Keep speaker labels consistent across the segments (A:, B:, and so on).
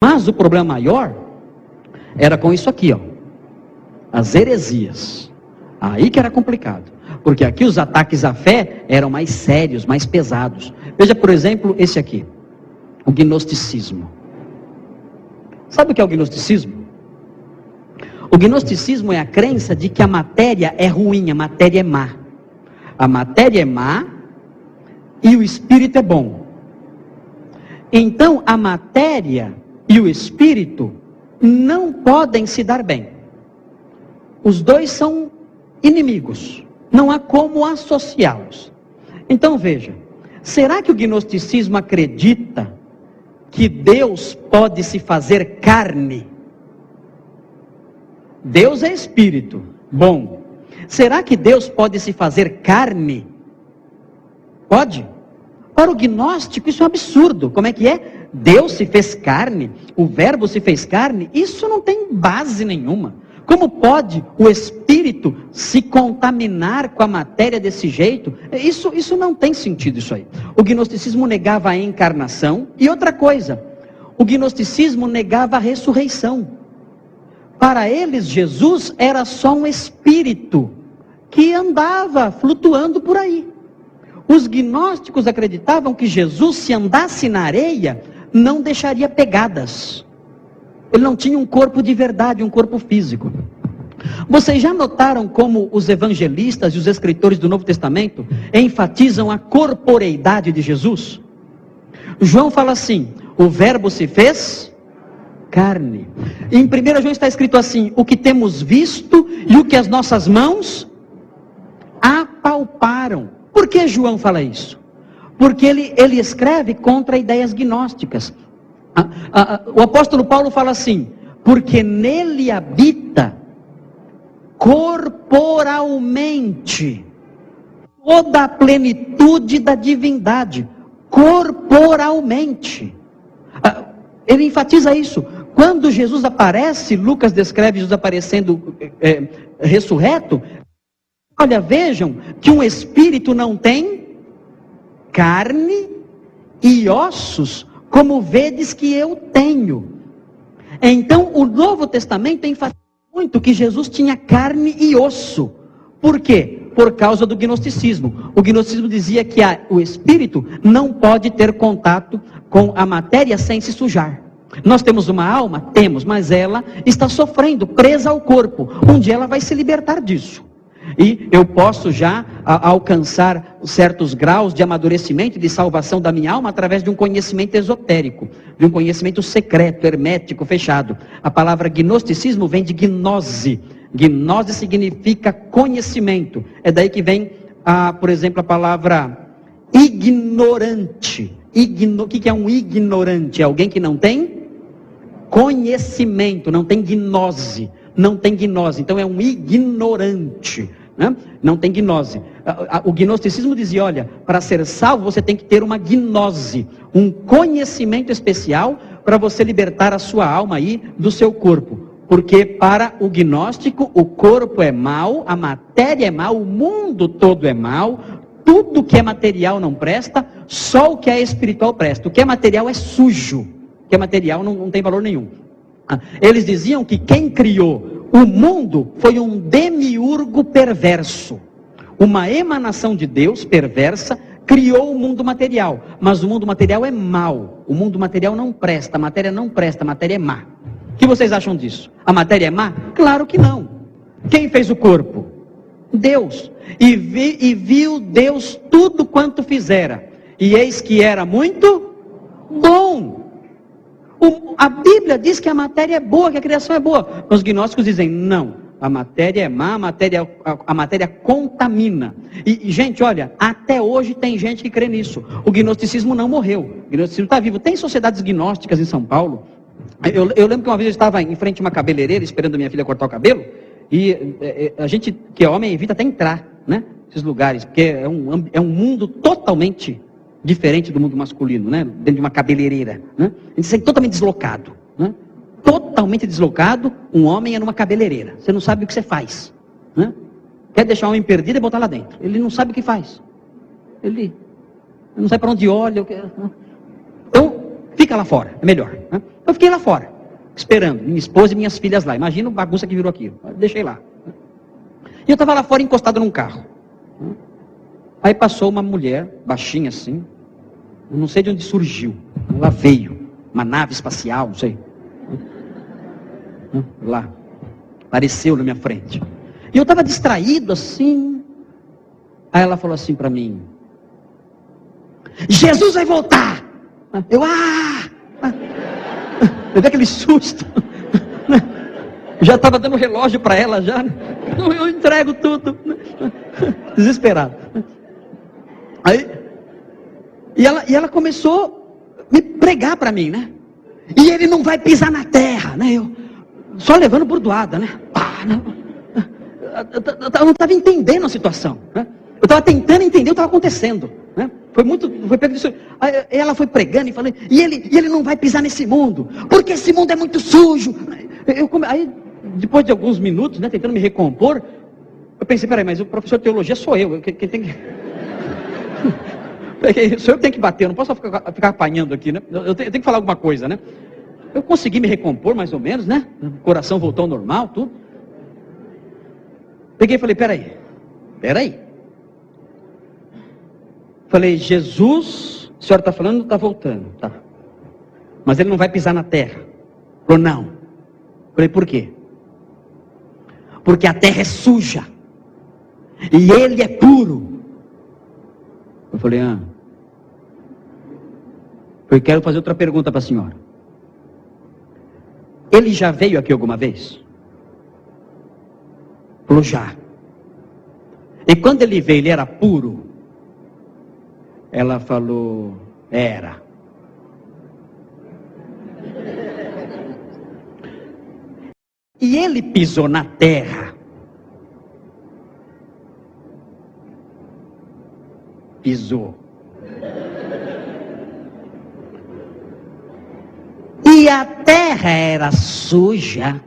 A: Mas o problema maior era com isso aqui, ó, as heresias. Aí que era complicado, porque aqui os ataques à fé eram mais sérios, mais pesados. Veja, por exemplo, esse aqui, o gnosticismo. Sabe o que é o gnosticismo? O gnosticismo é a crença de que a matéria é ruim, a matéria é má. A matéria é má e o espírito é bom. Então a matéria e o espírito não podem se dar bem. Os dois são inimigos. Não há como associá-los. Então veja, será que o gnosticismo acredita que Deus pode se fazer carne? Deus é espírito. Bom, será que Deus pode se fazer carne? Pode? Para o gnóstico isso é um absurdo. Como é que é? Deus se fez carne, o verbo se fez carne, isso não tem base nenhuma. Como pode o espírito se contaminar com a matéria desse jeito? Isso não tem sentido, isso aí. O gnosticismo negava a encarnação. E outra coisa, o gnosticismo negava a ressurreição. Para eles, Jesus era só um espírito que andava flutuando por aí. Os gnósticos acreditavam que Jesus, se andasse na areia, não deixaria pegadas. Ele não tinha um corpo de verdade, um corpo físico. Vocês já notaram como os evangelistas e os escritores do Novo Testamento enfatizam a corporeidade de Jesus? João fala assim, o verbo se fez carne. Em 1 João está escrito assim, o que temos visto e o que as nossas mãos apalparam. Por que João fala isso? Porque ele escreve contra ideias gnósticas. O apóstolo Paulo fala assim, porque nele habita corporalmente toda a plenitude da divindade. Corporalmente. Ele enfatiza isso. Quando Jesus aparece, Lucas descreve Jesus aparecendo ressurreto. Olha, vejam que um espírito não tem carne e ossos, como vedes que eu tenho. Então, o Novo Testamento enfatiza muito que Jesus tinha carne e osso. Por quê? Por causa do gnosticismo. O gnosticismo dizia que o espírito não pode ter contato com a matéria sem se sujar. Nós temos uma alma? Temos, mas ela está sofrendo, presa ao corpo. Um dia ela vai se libertar disso. E eu posso já alcançar certos graus de amadurecimento e de salvação da minha alma através de um conhecimento esotérico, de um conhecimento secreto, hermético, fechado. A palavra gnosticismo vem de gnose. Gnose significa conhecimento. É daí que vem, por exemplo, a palavra ignorante. O que é um ignorante? É alguém que não tem conhecimento, não tem gnose. Não tem gnose, então é um ignorante, né? Não tem gnose. O gnosticismo dizia, olha, para ser salvo você tem que ter uma gnose, um conhecimento especial para você libertar a sua alma aí do seu corpo. Porque para o gnóstico o corpo é mau, a matéria é mau, o mundo todo é mau, tudo que é material não presta, só o que é espiritual presta. O que é material é sujo, o que é material não tem valor nenhum. Eles diziam que quem criou o mundo foi um demiurgo perverso. Uma emanação de Deus perversa criou o mundo material. Mas o mundo material é mau. O mundo material não presta, a matéria não presta, a matéria é má. O que vocês acham disso? A matéria é má? Claro que não. Quem fez o corpo? Deus. E viu Deus tudo quanto fizera. E eis que era muito bom. A Bíblia diz que a matéria é boa, que a criação é boa. Os gnósticos dizem, não, a matéria é má, a matéria contamina. E, gente, olha, até hoje tem gente que crê nisso. O gnosticismo não morreu, o gnosticismo está vivo. Tem sociedades gnósticas em São Paulo. Eu lembro que uma vez eu estava em frente a uma cabeleireira, esperando a minha filha cortar o cabelo, e a gente, que é homem, evita até entrar, né, nesses lugares, porque é um mundo totalmente diferente do mundo masculino, né? Dentro de uma cabeleireira, né? A gente se sente totalmente deslocado, né? Totalmente deslocado, um homem é numa cabeleireira. Você não sabe o que você faz, né? Quer deixar o homem perdido e botar lá dentro. Ele não sabe o que faz. Ele não sabe para onde olha. Então, fica lá fora, é melhor. Né? Eu fiquei lá fora, esperando, minha esposa e minhas filhas lá. Imagina a bagunça que virou aquilo. Deixei lá. E eu estava lá fora encostado num carro. Aí passou uma mulher, baixinha assim, eu não sei de onde surgiu. Ela veio, uma nave espacial, não sei. Lá, apareceu na minha frente. E eu estava distraído assim. Aí ela falou assim para mim: Jesus vai voltar. Eu dei aquele susto. Já estava dando relógio para ela já. Eu entrego tudo. Desesperado. Aí, e ela começou a me pregar para mim, né? E ele não vai pisar na terra, né? Eu só levando burdoada, né? Eu não estava entendendo a situação, né? Eu estava tentando entender o que estava acontecendo, né? Foi pego disso. Aí ela foi pregando e falando, e ele não vai pisar nesse mundo, porque esse mundo é muito sujo. Aí, depois de alguns minutos, né, tentando me recompor, eu pensei, peraí, mas o professor de teologia sou eu, quem tem que... Sou eu que tenho que bater, eu não posso ficar apanhando aqui, né? Eu tenho que falar alguma coisa, né? Eu consegui me recompor mais ou menos, né? O coração voltou ao normal, tudo. Peguei e falei, peraí. Falei, Jesus, a senhora está falando, está voltando, tá? Mas ele não vai pisar na terra. Falou, não. Falei, por quê? Porque a terra é suja. E ele é puro. Eu falei, eu quero fazer outra pergunta para a senhora. Ele já veio aqui alguma vez? Falou, já. E quando ele veio, ele era puro? Ela falou, era. E ele pisou na terra? Pisou. E a terra era suja?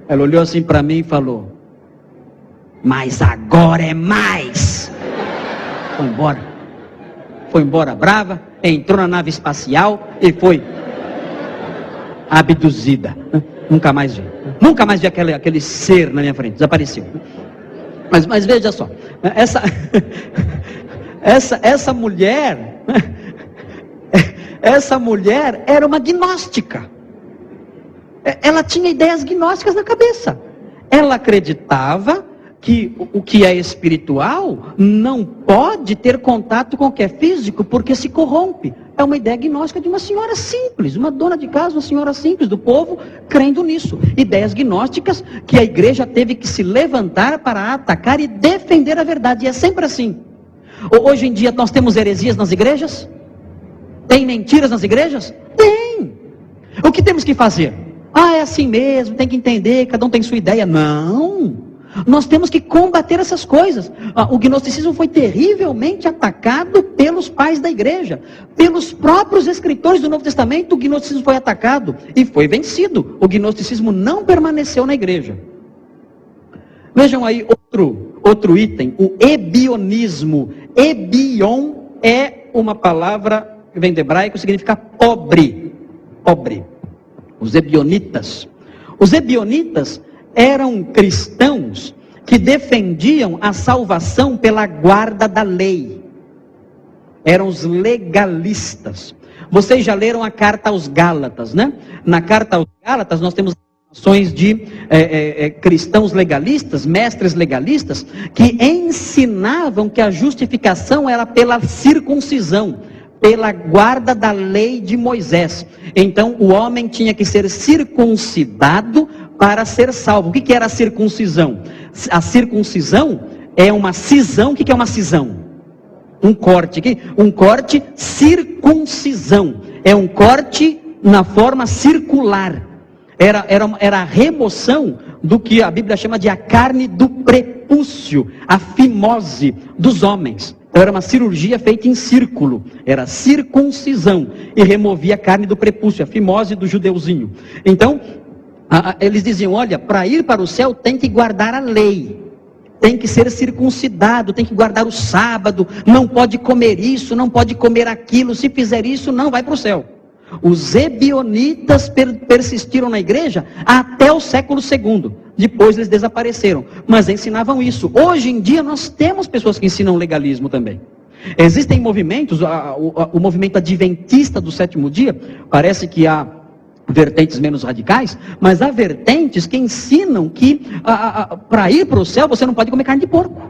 A: Ela olhou assim para mim e falou, mas agora é mais. Foi embora brava, entrou na nave espacial e foi abduzida. Nunca mais vi aquele ser na minha frente, desapareceu. Mas veja só, essa mulher era uma gnóstica. Ela tinha ideias gnósticas na cabeça. Ela acreditava que o que é espiritual não pode ter contato com o que é físico, porque se corrompe. É uma ideia gnóstica de uma senhora simples, uma dona de casa, uma senhora simples do povo, crendo nisso. Ideias gnósticas que a igreja teve que se levantar para atacar e defender a verdade. E é sempre assim. Hoje em dia nós temos heresias nas igrejas? Tem mentiras nas igrejas? Tem. O que temos que fazer? É assim mesmo, tem que entender, cada um tem sua ideia. Não. Nós temos que combater essas coisas. O gnosticismo foi terrivelmente atacado pelos pais da igreja. Pelos próprios escritores do Novo Testamento, o gnosticismo foi atacado e foi vencido. O gnosticismo não permaneceu na igreja. Vejam aí outro item, o ebionismo. Ebion é uma palavra que vem do hebraico, significa pobre. Pobre. Os ebionitas. Os ebionitas eram cristãos que defendiam a salvação pela guarda da lei. Eram os legalistas. Vocês já leram a carta aos Gálatas, né? Na carta aos Gálatas nós temos ações de cristãos legalistas, mestres legalistas, que ensinavam que a justificação era pela circuncisão, pela guarda da lei de Moisés. Então o homem tinha que ser circuncidado para ser salvo. O que era a circuncisão? A circuncisão é uma cisão. O que é uma cisão? Um corte. Um corte, circuncisão. É um corte na forma circular. Era a remoção do que a Bíblia chama de a carne do prepúcio, a fimose dos homens. Então era uma cirurgia feita em círculo, era circuncisão, e removia a carne do prepúcio, a fimose do judeuzinho. Então, eles diziam, olha, para ir para o céu tem que guardar a lei, tem que ser circuncidado, tem que guardar o sábado, não pode comer isso, não pode comer aquilo, se fizer isso não vai para o céu. Os ebionitas persistiram na igreja até o século II, depois eles desapareceram, mas ensinavam isso. Hoje em dia nós temos pessoas que ensinam legalismo também. Existem movimentos, o movimento adventista do sétimo dia, parece que há vertentes menos radicais, mas há vertentes que ensinam que para ir para o céu você não pode comer carne de porco.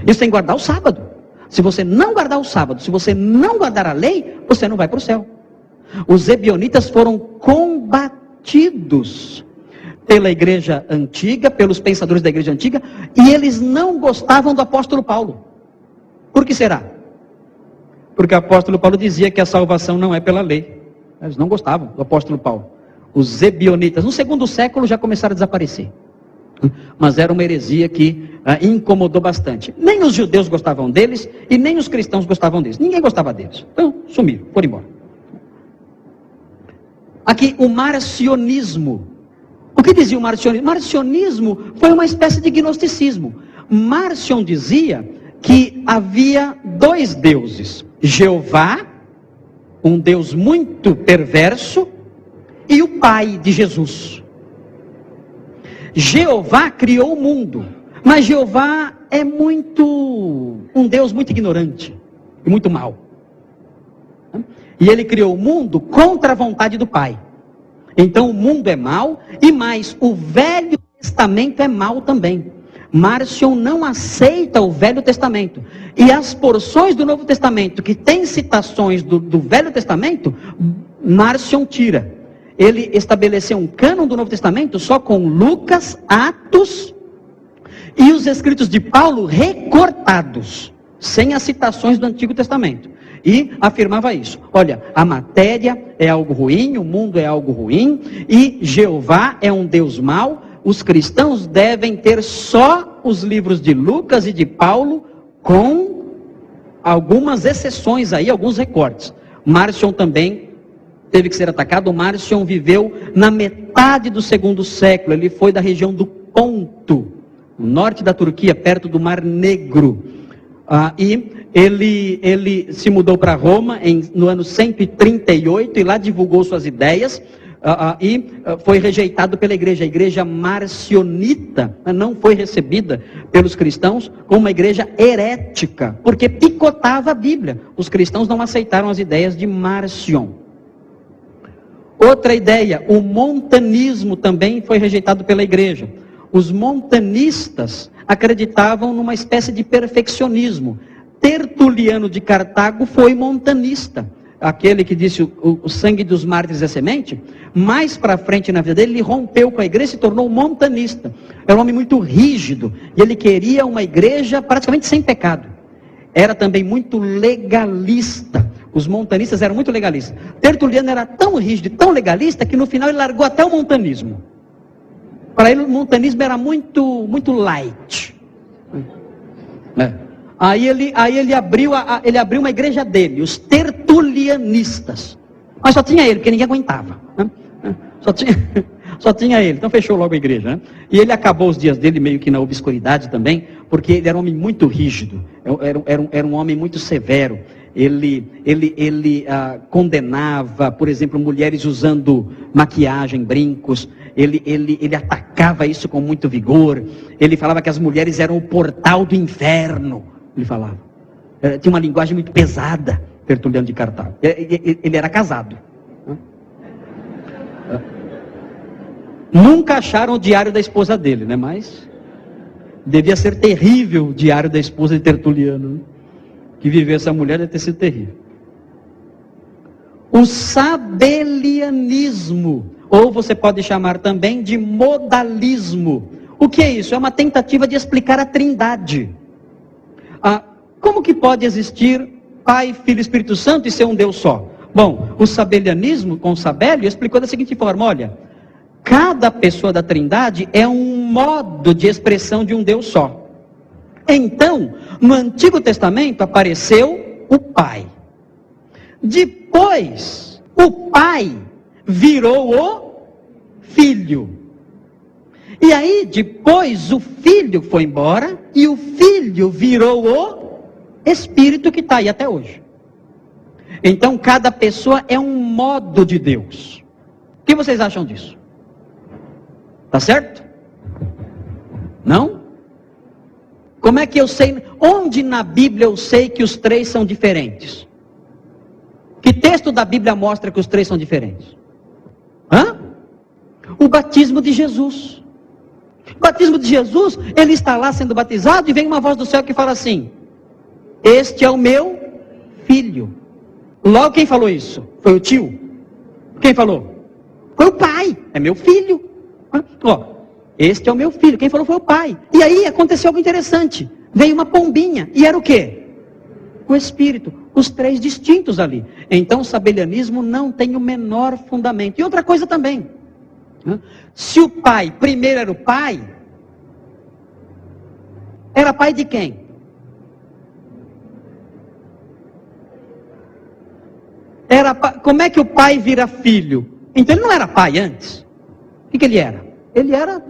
A: Isso tem que guardar o sábado. Se você não guardar o sábado, se você não guardar a lei, você não vai para o céu. Os ebionitas foram combatidos pela igreja antiga, pelos pensadores da igreja antiga, e eles não gostavam do apóstolo Paulo. Por que será? Porque o apóstolo Paulo dizia que a salvação não é pela lei. Eles não gostavam do apóstolo Paulo. Os ebionitas, no segundo século, já começaram a desaparecer. Mas era uma heresia que incomodou bastante. Nem os judeus gostavam deles e nem os cristãos gostavam deles. Ninguém gostava deles. Então, sumiram, foram embora. Aqui, o marcionismo. O que dizia o marcionismo? Marcionismo foi uma espécie de gnosticismo. Marcion dizia que havia dois deuses. Jeová, um Deus muito perverso, e o Pai de Jesus. Jeová criou o mundo, mas Jeová é um Deus muito ignorante e muito mau. E ele criou o mundo contra a vontade do Pai. Então o mundo é mau, e mais, o Velho Testamento é mau também. Marcion não aceita o Velho Testamento. E as porções do Novo Testamento que tem citações do Velho Testamento, Marcion tira. Ele estabeleceu um cânon do Novo Testamento só com Lucas, Atos e os escritos de Paulo recortados, sem as citações do Antigo Testamento. E afirmava isso. Olha, a matéria é algo ruim, o mundo é algo ruim, e Jeová é um Deus mau. Os cristãos devem ter só os livros de Lucas e de Paulo, com algumas exceções aí, alguns recortes. Marcion também teve que ser atacado. Marcion viveu na metade do segundo século. Ele foi da região do Ponto, no norte da Turquia, perto do Mar Negro. E ele se mudou para Roma no ano 138 e lá divulgou suas ideias. Foi rejeitado pela igreja. A igreja marcionita não foi recebida pelos cristãos como uma igreja herética, porque picotava a Bíblia. Os cristãos não aceitaram as ideias de Marcion. Outra ideia, o montanismo também foi rejeitado pela igreja. Os montanistas acreditavam numa espécie de perfeccionismo. Tertuliano de Cartago foi montanista. Aquele que disse o sangue dos mártires é semente, mais para frente na vida dele, ele rompeu com a igreja e se tornou montanista. Era um homem muito rígido, e ele queria uma igreja praticamente sem pecado. Era também muito legalista. Os montanistas eram muito legalistas. Tertuliano era tão rígido e tão legalista, que no final ele largou até o montanismo. Para ele o montanismo era muito light. Aí ele abriu uma igreja dele, os tertulianistas. Mas só tinha ele, porque ninguém aguentava. Só tinha ele, então fechou logo a igreja. Né? E ele acabou os dias dele meio que na obscuridade também, porque ele era um homem muito rígido, era um homem muito severo. Ele condenava, por exemplo, mulheres usando maquiagem, brincos. Ele atacava isso com muito vigor. Ele falava que as mulheres eram o portal do inferno. Ele falava. Tinha uma linguagem muito pesada, Tertuliano de Cartago. Ele era casado. Nunca acharam o diário da esposa dele, né? Mas devia ser terrível o diário da esposa de Tertuliano. Né? Que viveu essa mulher deve ter sido terrível. O sabelianismo, ou você pode chamar também de modalismo. O que é isso? É uma tentativa de explicar a Trindade. Como que pode existir Pai, Filho e Espírito Santo e ser um Deus só? Bom, o sabelianismo, com Sabélio, explicou da seguinte forma: olha, cada pessoa da Trindade é um modo de expressão de um Deus só. Então, no Antigo Testamento apareceu o Pai. Depois, o Pai virou o Filho. E aí, depois, o filho foi embora, e o filho virou o Espírito que está aí até hoje. Então, cada pessoa é um modo de Deus. O que vocês acham disso? Tá certo? Não? Como é que eu sei? Onde na Bíblia eu sei que os três são diferentes? Que texto da Bíblia mostra que os três são diferentes? O batismo de Jesus. O batismo de Jesus, ele está lá sendo batizado e vem uma voz do céu que fala assim: este é o meu filho. Logo quem falou isso? Foi o tio? Quem falou? Foi o pai. É meu filho. Este é o meu filho. Quem falou foi o pai. E aí aconteceu algo interessante. Veio uma pombinha. E era o quê? O Espírito. Os três distintos ali. Então o sabelianismo não tem o menor fundamento. E outra coisa também. Se o pai primeiro era o pai, era pai de quem? Como é que o pai vira filho? Então ele não era pai antes. O que ele era? Ele era...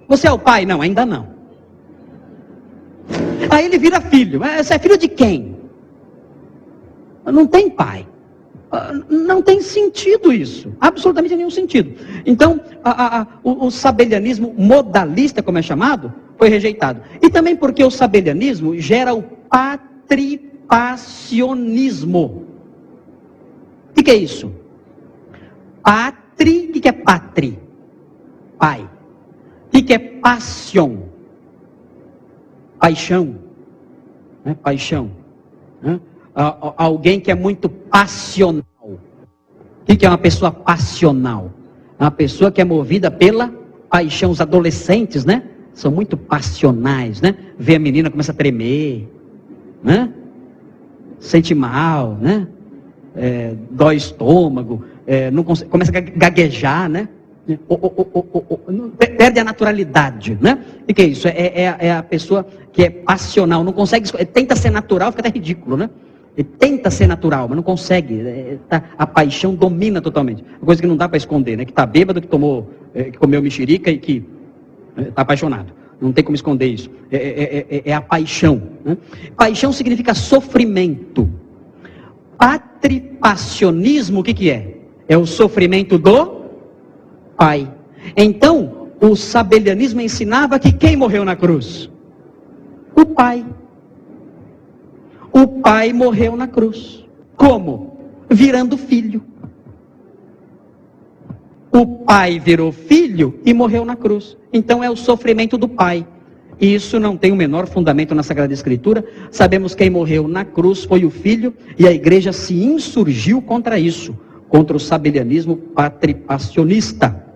A: Você é o pai? Não, ainda não. Aí ele vira filho. Você é filho de quem? Não tem pai. Não tem sentido isso. Absolutamente nenhum sentido. Então, o sabelianismo modalista, como é chamado, foi rejeitado. E também porque o sabelianismo gera o patripassionismo. O que é isso? O que é patri? Pai. O que é passion? Paixão. Paixão. Alguém que é muito passional. O que é uma pessoa passional? É uma pessoa que é movida pela paixão. Os adolescentes, né? São muito passionais, né? Vê a menina, começa a tremer, né? Sente mal, né? Dói o estômago, não consegue, começa a gaguejar, né? Perde a naturalidade, né? O que é isso? É a pessoa que é passional, não consegue, tenta ser natural, fica até ridículo, né? Ele tenta ser natural, mas não consegue. A paixão domina totalmente. Uma coisa que não dá para esconder, né? Que está bêbado, que comeu mexerica e que está apaixonado. Não tem como esconder isso. É a paixão, né? Paixão significa sofrimento. Patripassionismo, o que é? É o sofrimento do pai. Então, o sabelianismo ensinava que quem morreu na cruz? O pai. O pai morreu na cruz. Como? Virando filho. O pai virou filho e morreu na cruz. Então é o sofrimento do pai. E isso não tem o menor fundamento na Sagrada Escritura. Sabemos quem morreu na cruz foi o filho, e a igreja se insurgiu contra isso, contra o sabelianismo patripassionista.